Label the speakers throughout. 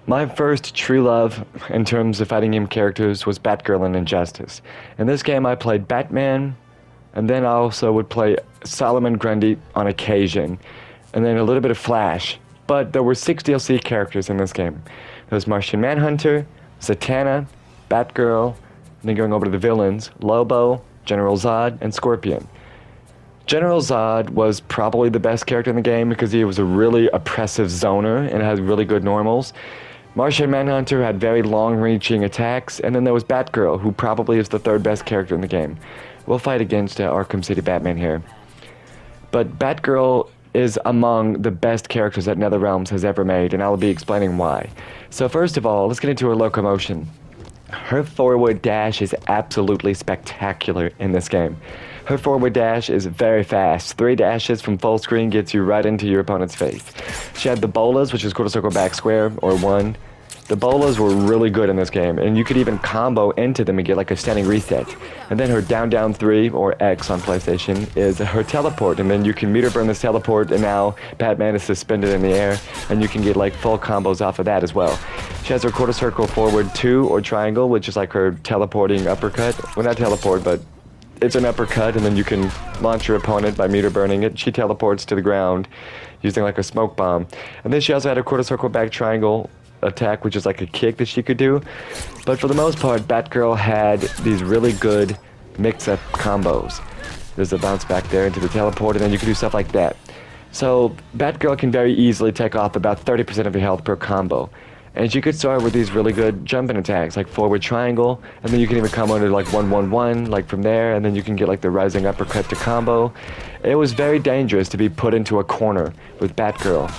Speaker 1: My first true love in terms of fighting game characters was Batgirl in Injustice. In this game I played Batman, and then I also would play Solomon Grundy on occasion, and then a little bit of Flash. But there were 6 DLC characters in this game. There was Martian Manhunter, Zatanna, Batgirl, and then going over to the villains, Lobo, General Zod, and Scorpion. General Zod was probably the best character in the game because he was a really oppressive zoner and had really good normals. Martian Manhunter had very long-reaching attacks, and then there was Batgirl, who probably is the 3rd best character in the game. We'll fight against Arkham City Batman here. But Batgirl is among the best characters that NetherRealms has ever made, and I'll be explaining why. So first of all, let's get into her locomotion. Her forward dash is absolutely spectacular in this game. Her forward dash is very fast. 3 dashes from full screen gets you right into your opponent's face. She had the bolas, which is quarter circle back square, or 1. The bolas were really good in this game, and you could even combo into them and get like a standing reset. And then her down down 3, or X on PlayStation, is her teleport, and then you can meter burn this teleport, and now Batman is suspended in the air, and you can get like full combos off of that as well. She has her quarter circle forward 2, or triangle, which is like her teleporting uppercut. Well, not teleport, but it's an uppercut, and then you can launch your opponent by meter burning it. She teleports to the ground using like a smoke bomb. And then she also had a quarter circle back triangle attack, which is like a kick that she could do. But for the most part, Batgirl had these really good mix-up combos. There's a bounce back there into the teleport, and then you can do stuff like that. So Batgirl can very easily take off about 30% of your health per combo. And you could start with these really good jumping attacks, like forward triangle, and then you can even come under like 1-1-1, like from there, and then you can get like the rising uppercut to combo. It was very dangerous to be put into a corner with Batgirl.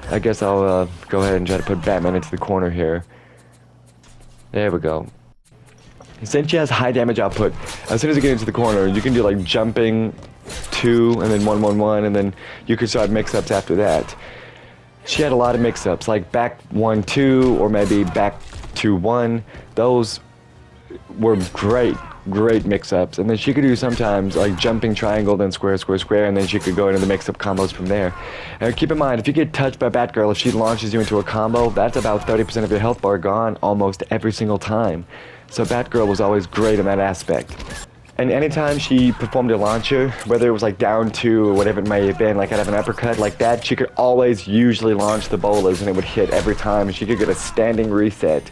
Speaker 1: I guess I'll go ahead and try to put Batman into the corner here. There we go. Since she has high damage output, as soon as you get into the corner, you can do like jumping 2, and then 1-1-1, and then you can start mix-ups after that. She had a lot of mix-ups, like back 1-2 or maybe back 2-1. Those were great mix-ups. And then she could do sometimes like jumping triangle, then square, square, square, and then she could go into the mix-up combos from there. And keep in mind, if you get touched by Batgirl, if she launches you into a combo, that's about 30% of your health bar gone almost every single time. So Batgirl was always great in that aspect. And anytime she performed a launcher, whether it was like down 2 or whatever it may have been, like I'd have an uppercut like that, she could always usually launch the bolas and it would hit every time, and she could get a standing reset.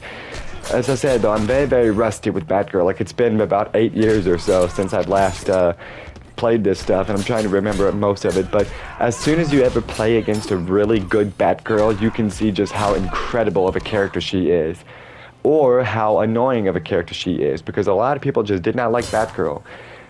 Speaker 1: As I said though, I'm very rusty with Batgirl. Like it's been about 8 years or so since I've last played this stuff, and I'm trying to remember most of it, but as soon as you ever play against a really good Batgirl, you can see just how incredible of a character she is. Or how annoying of a character she is, because a lot of people just did not like Batgirl.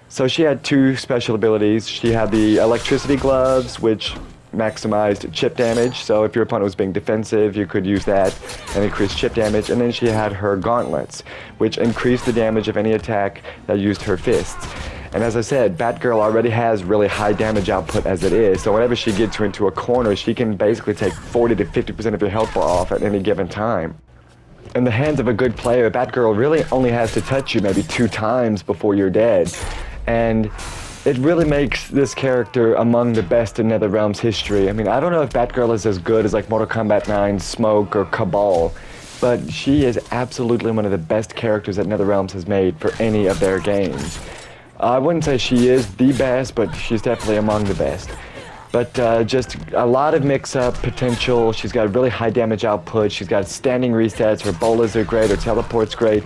Speaker 1: So she had 2 special abilities. She had the electricity gloves, which maximized chip damage, so if your opponent was being defensive, you could use that and increase chip damage. And then she had her gauntlets, which increased the damage of any attack that used her fists. And as I said, Batgirl already has really high damage output as it is, so whenever she gets into a corner, she can basically take 40 to 50% of your health bar off at any given time. In the hands of a good player, Batgirl really only has to touch you maybe 2 times before you're dead. And it really makes this character among the best in NetherRealm's history. I mean, I don't know if Batgirl is as good as like Mortal Kombat 9's Smoke or Cabal, but she is absolutely one of the best characters that NetherRealms has made for any of their games. I wouldn't say she is the best, but she's definitely among the best. But just a lot of mix-up potential. She's got really high damage output. She's got standing resets. Her bolas are great. Her teleport's great.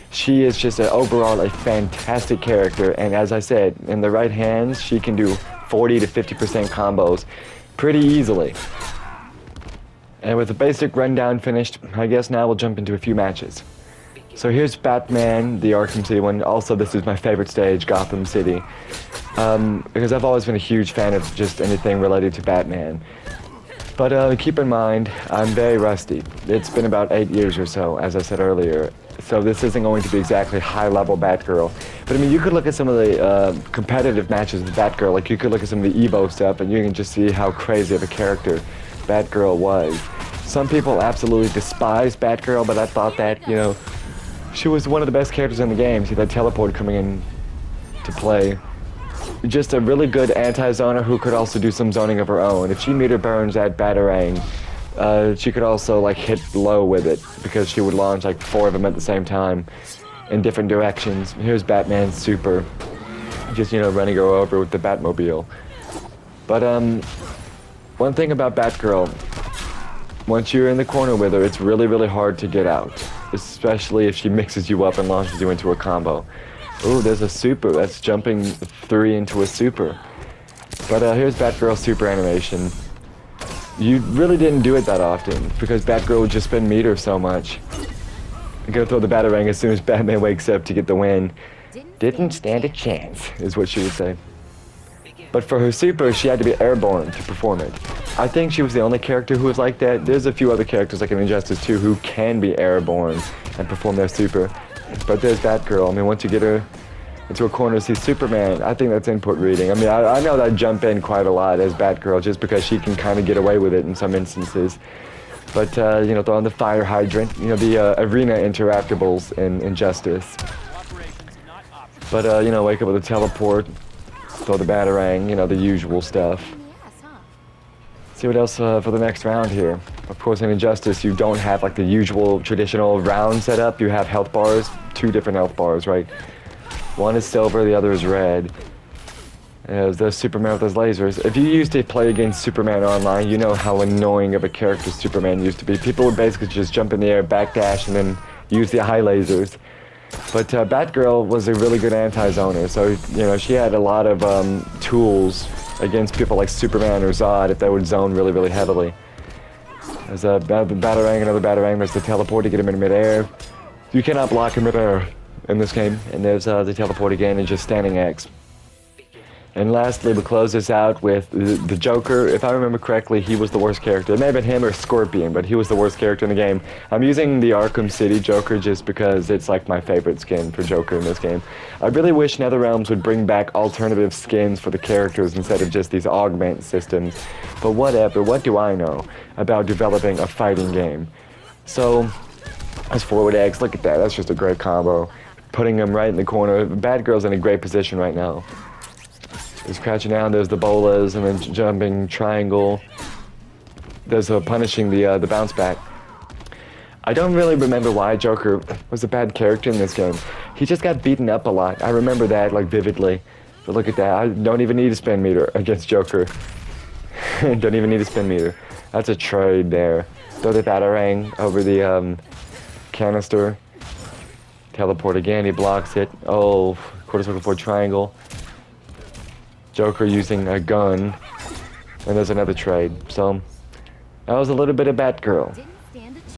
Speaker 1: She is just overall a fantastic character. And as I said, in the right hands, she can do 40 to 50% combos pretty easily. And with the basic rundown finished, I guess now we'll jump into a few matches. So here's Batman, the Arkham City one. Also, this is my favorite stage, Gotham City. Because I've always been a huge fan of just anything related to Batman. But keep in mind, I'm very rusty. It's been about 8 years or so, as I said earlier. So this isn't going to be exactly high-level Batgirl. But I mean, you could look at some of the competitive matches with Batgirl. Like you could look at some of the Evo stuff, and you can just see how crazy of a character Batgirl was. Some people absolutely despise Batgirl, but I thought that, you know, she was one of the best characters in the game. See that teleport coming in to play. Just a really good anti-zoner who could also do some zoning of her own. If she meter burns that Batarang, She could also like hit low with it because she would launch like 4 of them at the same time in different directions. Here's Batman's super, just running her over with the Batmobile. But one thing about Batgirl, once you're in the corner with her, it's really, really hard to get out, especially if she mixes you up and launches you into a combo. Ooh, there's a super. That's jumping 3 into a super. But here's Batgirl's super animation. You really didn't do it that often because Batgirl would just spin meter so much. I'm gonna throw the Batarang as soon as Batman wakes up to get the win. Didn't stand a chance, is what she would say. But for her super, she had to be airborne to perform it. I think she was the only character who was like that. There's a few other characters like in Injustice 2 who can be airborne and perform their super. But there's Batgirl. I mean, once you get her into a corner to see Superman, I think that's input reading. I mean, I know that I jump in quite a lot as Batgirl just because she can kind of get away with it in some instances. But, throwing the fire hydrant, the arena interactables in Injustice. But, wake up with a teleport, throw the Batarang, the usual stuff. See what else for the next round here. Of course, in Injustice, you don't have like the usual traditional round setup. You have health bars, 2 different health bars, right? One is silver, the other is red. There's Superman with his lasers. If you used to play against Superman online, you know how annoying of a character Superman used to be. People would basically just jump in the air, backdash, and then use the high lasers. But Batgirl was a really good anti-zoner, so she had a lot of tools against people like Superman or Zod if they would zone really, really heavily. There's a Batarang, another Batarang. There's the teleport to get him in midair. You cannot block him midair in this game. And there's the teleport again and just standing X. And lastly, we close this out with the Joker. If I remember correctly, he was the worst character. It may have been him or Scorpion, but he was the worst character in the game. I'm using the Arkham City Joker just because it's like my favorite skin for Joker in this game. I really wish NetherRealms would bring back alternative skins for the characters instead of just these augment systems. But whatever, what do I know about developing a fighting game? So, that's forward X, look at that, that's just a great combo. Putting him right in the corner. Batgirl's in a great position right now. He's crouching down, there's the bolas, and then jumping triangle. There's punishing the bounce back. I don't really remember why Joker was a bad character in this game. He just got beaten up a lot. I remember that, like, vividly. But look at that, I don't even need a spin meter against Joker. Don't even need a spin meter. That's a trade there. Throw the Batarang over the canister. Teleport again, he blocks it. Oh, quarter circle forward triangle. Joker using a gun, and there's another trade. So that was a little bit of Batgirl.